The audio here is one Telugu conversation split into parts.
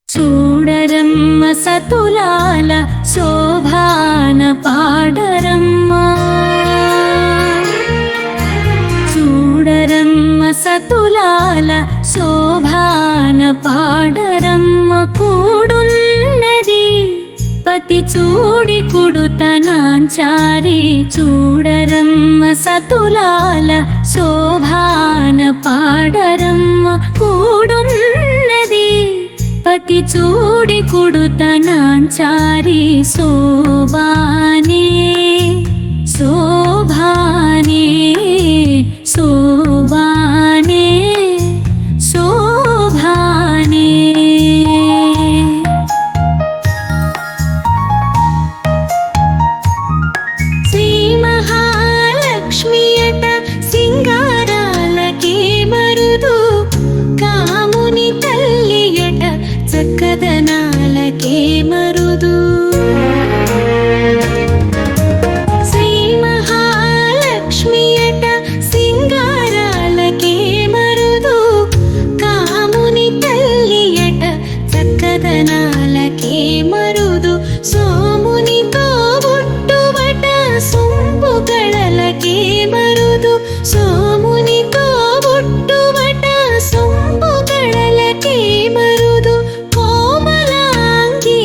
చూడరమ్మ సతులాల శోభాన పాడరమ్మ. చూడరమ్మ సతులాల శోభాన పాడరమ్మ. కూడున్నది పతి చూడి కుడుతనాంచారి. చూడరమ్మ సతులాల శోభాన పాడరమ్మ. కూడున్నది పతి చూడి కుడుతనాంచారి. శోభానే శోభానే శోభానే శోభానే. శ్రీ మహాలక్ష్మి అట సింగారాలకే మరుదు. కాముని తల్లి అట చక్కదనాలకే మరుదు. శ్రీ మహాలక్ష్మి అట సింగారాలకే మరుదు. కాముని తల్లి అట చక్కదనాలకే మరుదు. సోమునితో బుట్టుబట సొంపుగళలకే మరుదు. సోమునితో బుట్టుబట సొంపుగళలకే మరుదు. కోమలాంగి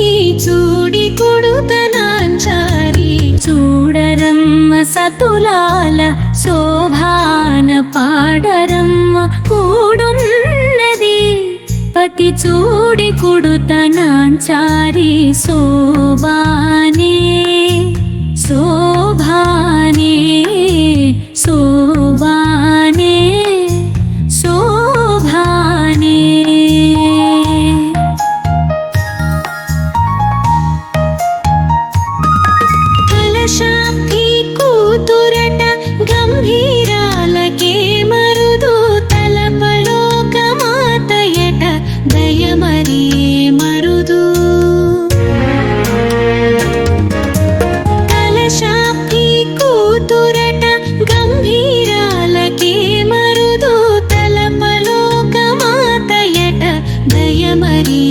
ఈ చూడి కొడుతనాంచారి. చూడరమ్మ సతులాల శోభాన పాడరమ్మ. కూడున్నది పతి చూడి కుడుతనాంచారి. శోభానే శోభానే శోభానే శోభానే. కలశాబ్ది కూతురట గంభీరాలకే మరుదు. తలపలోకమాతయట దయమరీ మరుదు. కలశాబ్ది కూతురట గంభీరాలకే మరుదు. తలపలోకమాతయట దయమరీ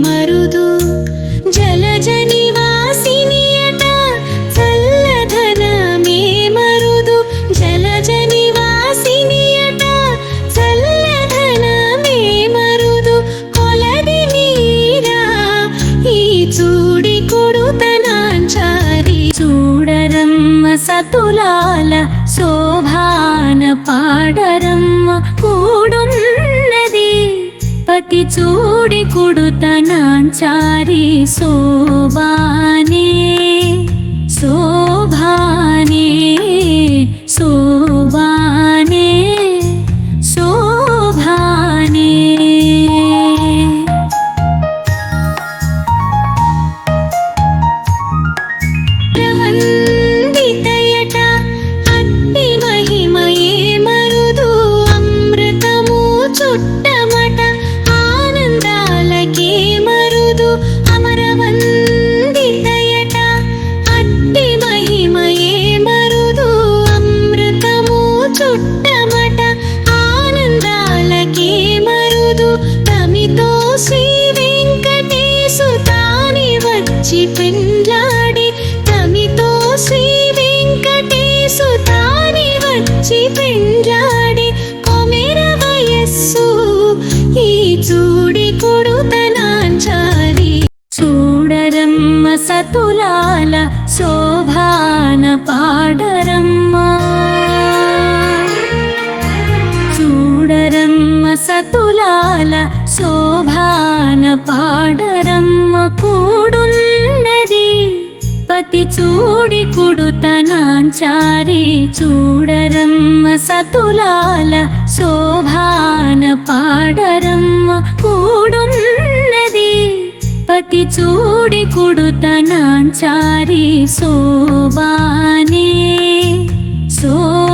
మరుదు. జలజ నివాసినియట చల్లదనమే మరుదు. జలజ నివాసినియట చల్లదనమే మరుదు. కొలది మీరా ఈ చూడి కొడుతనాంచారి. చూడరమ్మ సతులాల శోభాన పాడరమ్మ. కూడున్నది పతి చూడి కుడుతనాంచారి. శోభానే శోభానే శోభానే శోభానే. ప్రవందితయట అట్టి మహిమయే మరుదు. అమృతము చుట్టమట ఆనందాలకే మరుదు. అమరవందితయట అట్టి మహిమయే మరుదు. అమృతము చుట్టమట ఆనందాలకే మరుదు. తమితో శ్రీ వెంకటేశు తాని వచ్చి పెండ్లాడి. తమితో శ్రీ వెంకటేశు తాని వచ్చి పెండ్లాడి. కొమెర వయస్సు ఈ చూడి కొడుతనాంచారి. చూడరమ్మ సతులాల శోభాన పాడరమ్మ. చూడరమ్మ సతులాల శోభాన పాడరమ్మ. కూడున్నది పతి చూడి కుడుతనాంచారి. చూడరమ్మ సతులాల శోభాన పాడరమ్మ. కూడున్నది పతి చూడి కుడుతనాంచారి. శోభానే శోభానే